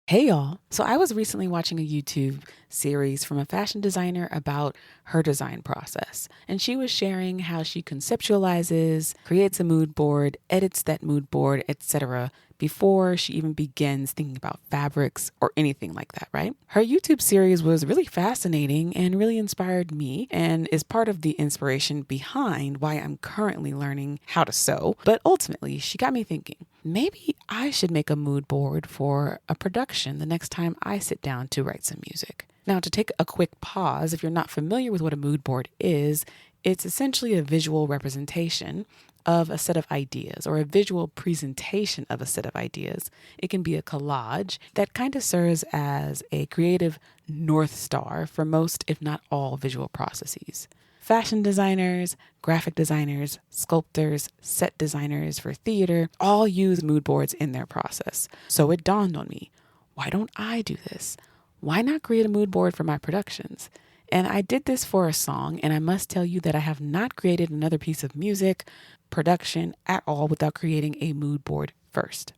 Hey y'all. So I was recently watching a YouTube series from a fashion designer about her design process. And she was sharing how she conceptualizes, creates a mood board, edits that mood board, etc. before she even begins thinking about fabrics or anything like that, right? Her YouTube series was really fascinating and really inspired me and is part of the inspiration behind why I'm currently learning how to sew. But ultimately, she got me thinking, maybe I should make a mood board for a production the next time I sit down to write some music. Now, to take a quick pause, if you're not familiar with what a mood board is, it's essentially a visual representation of a set of ideas or a visual presentation of a set of ideas. It can be a collage that kind of serves as a creative North Star for most, if not all, visual processes. Fashion designers, graphic designers, sculptors, set designers for theater all use mood boards in their process. So it dawned on me, why don't I do this? Why not create a mood board for my productions? And I did this for a song, and I must tell you that I have not created another piece of music, production at all without creating a mood board first.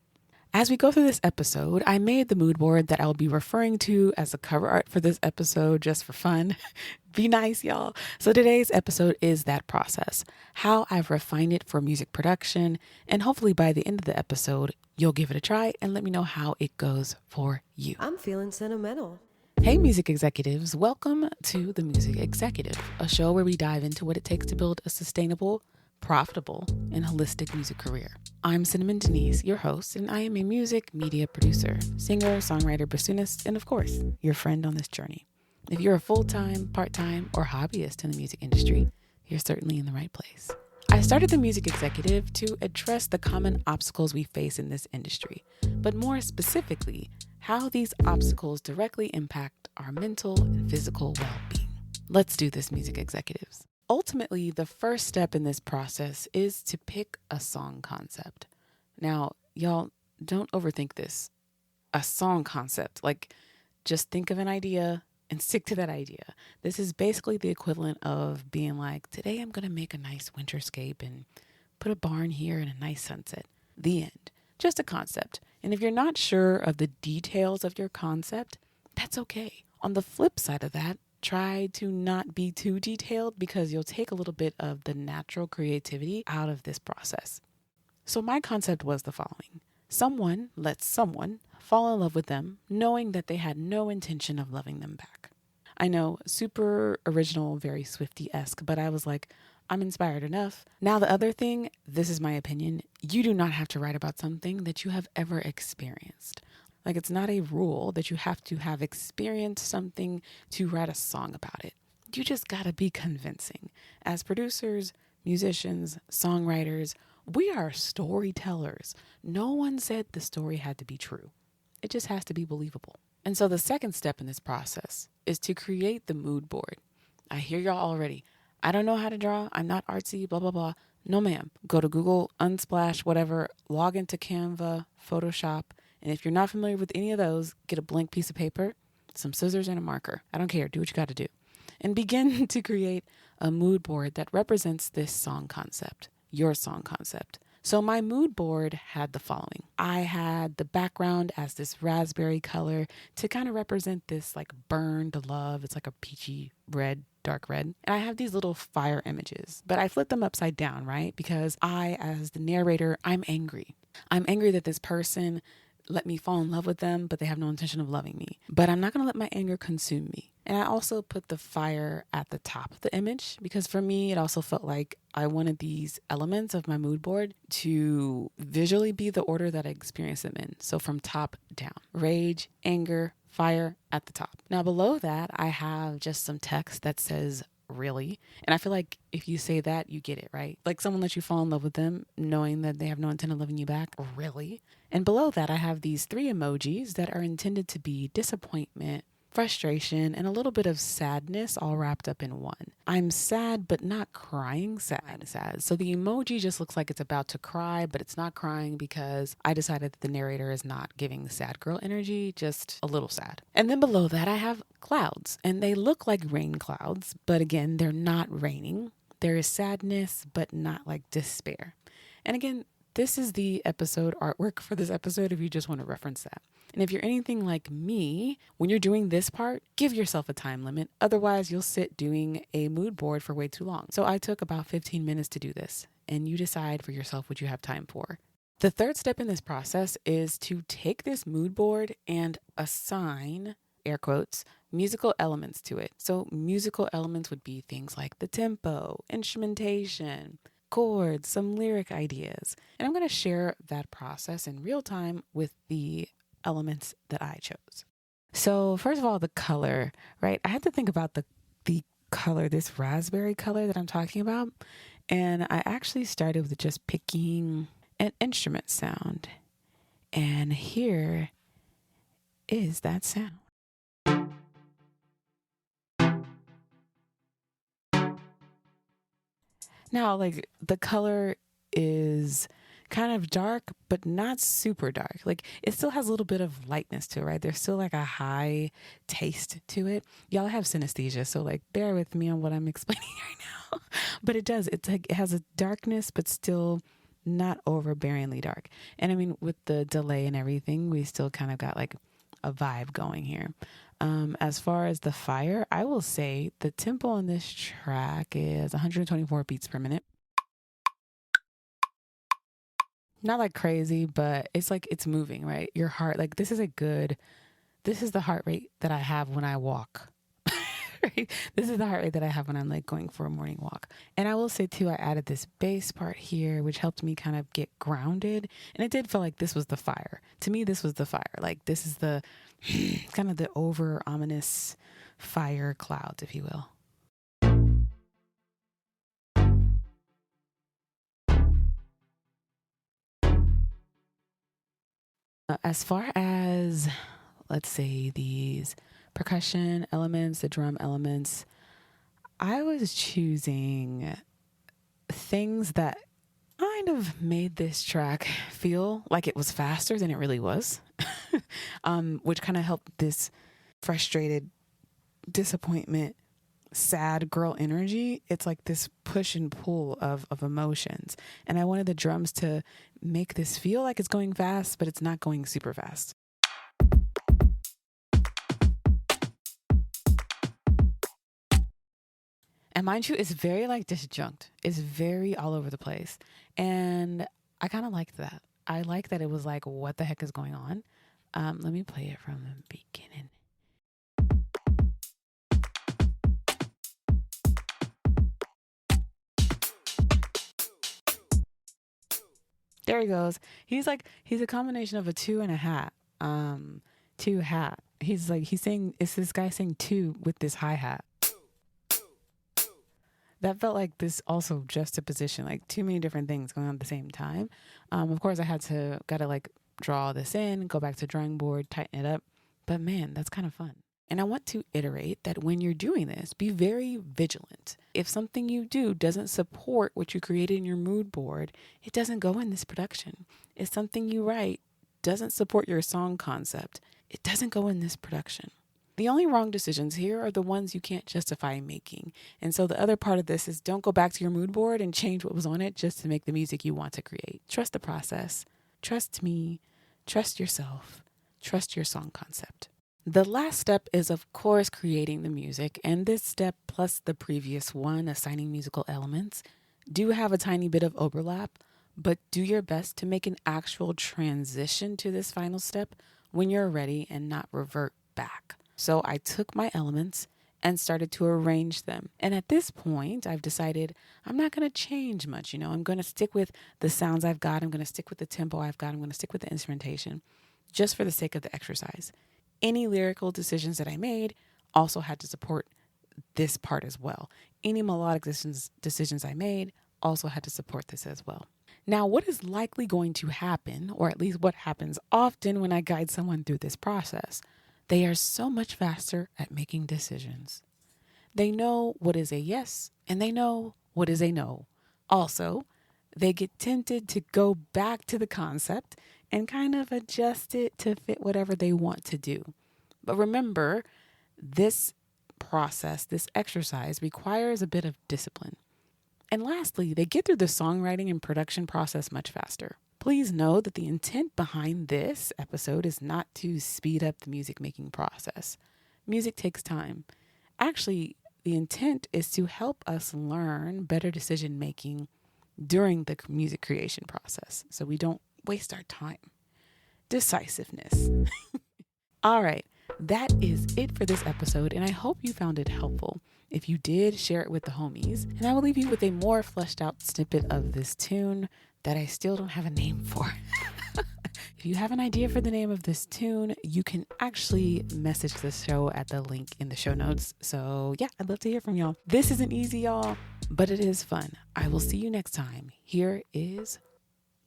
As we go through this episode, I made the mood board that I'll be referring to as the cover art for this episode just for fun. Be nice, y'all. So today's episode is that process, how I've refined it for music production, and hopefully by the end of the episode, you'll give it a try and let me know how it goes for you. I'm feeling sentimental. Hey, music executives, welcome to The Music Executive, a show where we dive into what it takes to build a sustainable, profitable, and holistic music career. I'm Cinnamon Denise, your host, and I am a music media producer, singer, songwriter, bassoonist, and of course, your friend on this journey. If you're a full-time, part-time, or hobbyist in the music industry, you're certainly in the right place. I started The Music Executive to address the common obstacles we face in this industry, but more specifically, how these obstacles directly impact our mental and physical well-being. Let's do this, music executives. Ultimately, the first step in this process is to pick a song concept. Now, y'all, don't overthink this. A song concept, just think of an idea and stick to that idea. This is basically the equivalent of being like, today I'm going to make a nice winterscape and put a barn here and a nice sunset. The end. Just a concept. And if you're not sure of the details of your concept, that's okay. On the flip side of that, try to not be too detailed because you'll take a little bit of the natural creativity out of this process. So my concept was the following. Someone lets someone fall in love with them, knowing that they had no intention of loving them back. I know, super original, very Swiftie-esque, but I was like, I'm inspired enough. Now the other thing, this is my opinion, you do not have to write about something that you have ever experienced. It's not a rule that you have to have experienced something to write a song about it. You just gotta be convincing. As producers, musicians, songwriters, we are storytellers. No one said the story had to be true. It just has to be believable. And so the second step in this process is to create the mood board. I hear y'all already. I don't know how to draw. I'm not artsy, blah, blah, blah. No, ma'am. Go to Google, Unsplash, whatever, log into Canva, Photoshop. And if you're not familiar with any of those, get a blank piece of paper, some scissors, and a marker. I don't care. Do what you got to do. And begin to create a mood board that represents this song concept, your song concept. So my mood board had the following. I had the background as this raspberry color to kind of represent this burned love. It's like a peachy red, dark red. And I have these little fire images, but I flipped them upside down, right? Because I, as the narrator, I'm angry. I'm angry that this person let me fall in love with them, but they have no intention of loving me. But I'm not going to let my anger consume me. And I also put the fire at the top of the image because for me, it also felt like I wanted these elements of my mood board to visually be the order that I experience them in. So from top down, rage, anger, fire at the top. Now below that, I have just some text that says, really? And I feel like if you say that, you get it, right? Like someone lets you fall in love with them, knowing that they have no intent of loving you back. Really? And below that, I have these 3 emojis that are intended to be disappointment, frustration, and a little bit of sadness all wrapped up in one. I'm sad, but not crying sad. So the emoji just looks like it's about to cry, but it's not crying because I decided that the narrator is not giving sad girl energy, just a little sad. And then below that, I have clouds, and they look like rain clouds, but again, they're not raining. There is sadness, but not like despair. And again, This is the episode artwork for this episode if you just want to reference that. And if you're anything like me, when you're doing this part, give yourself a time limit. Otherwise, you'll sit doing a mood board for way too long. So I took about 15 minutes to do this, and you decide for yourself what you have time for. The third step in this process is to take this mood board and assign, air quotes, musical elements to it. So musical elements would be things like the tempo, instrumentation, chords, some lyric ideas. And I'm going to share that process in real time with the elements that I chose. So first of all, the color, right? I had to think about the color, this raspberry color that I'm talking about. And I actually started with just picking an instrument sound. And here is that sound. Now, like the color is kind of dark, but not super dark. Like it still has a little bit of lightness to it, right? There's still like a high taste to it. Y'all have synesthesia, so like bear with me on what I'm explaining right now. But it does. It's like it has a darkness, but still not overbearingly dark. And I mean, with the delay and everything, we still kind of got like a vibe going here. As far as the fire, I will say the tempo on this track is 124 beats per minute. Not like crazy, but it's like it's moving, right? Your heart, like this is the heart rate that I have when I walk. Right? This is the heart rate that I have when I'm like going for a morning walk. And I will say too, I added this bass part here, which helped me kind of get grounded. And it did feel like this was the fire. To me, this was the fire. Like this is the kind of the over ominous fire clouds, if you will. As far as, let's say, these percussion elements, the drum elements, I was choosing things that kind of made this track feel like it was faster than it really was, which kind of helped this frustrated, disappointment, sad girl energy. It's like this push and pull of emotions. And I wanted the drums to make this feel like it's going fast, but it's not going super fast. And mind you, it's very like disjunct. It's very all over the place. And I kind of liked that. I like that it was like, what the heck is going on? Let me play it from the beginning. There he goes. He's a combination of a two and a hat. Two hat. He's saying, it's this guy saying two with this hi-hat. That felt like this also juxtaposition, like too many different things going on at the same time. Of course, gotta like draw this in, go back to drawing board, tighten it up. But man, that's kind of fun. And I want to iterate that when you're doing this, be very vigilant. If something you do doesn't support what you created in your mood board, it doesn't go in this production. If something you write doesn't support your song concept, it doesn't go in this production. The only wrong decisions here are the ones you can't justify making. And so the other part of this is don't go back to your mood board and change what was on it just to make the music you want to create. Trust the process. Trust me. Trust yourself. Trust your song concept. The last step is, of course, creating the music. And this step, plus the previous one, assigning musical elements, do have a tiny bit of overlap, but do your best to make an actual transition to this final step when you're ready and not revert back. So I took my elements and started to arrange them. And at this point, I've decided I'm not going to change much. I'm going to stick with the sounds I've got. I'm going to stick with the tempo I've got. I'm going to stick with the instrumentation just for the sake of the exercise. Any lyrical decisions that I made also had to support this part as well. Any melodic decisions I made also had to support this as well. Now, what is likely going to happen, or at least what happens often when I guide someone through this process? They are so much faster at making decisions. They know what is a yes and they know what is a no. Also, they get tempted to go back to the concept and kind of adjust it to fit whatever they want to do. But remember, this process, this exercise requires a bit of discipline. And lastly, they get through the songwriting and production process much faster. Please know that the intent behind this episode is not to speed up the music making process. Music takes time. Actually, the intent is to help us learn better decision making during the music creation process so we don't waste our time. Decisiveness. All right, that is it for this episode, and I hope you found it helpful. If you did, share it with the homies, and I will leave you with a more fleshed out snippet of this tune that I still don't have a name for. If you have an idea for the name of this tune, you can actually message the show at the link in the show notes. So yeah, I'd love to hear from y'all. This isn't easy, y'all, but it is fun. I will see you next time. Here is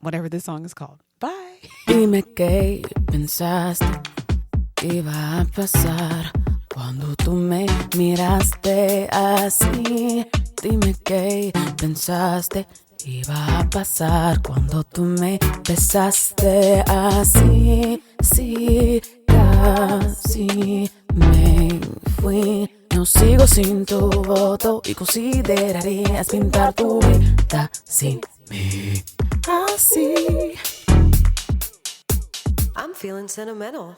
whatever this song is called. Bye. Dime qué pensaste iba a pasar cuando tú me miraste así. Dime qué pensaste iba a pasar cuando tú me besaste así. Sí, casi me fui. No sigo sin tu voto y considerarías pintar tu vida sin mí. Así. I'm feeling sentimental.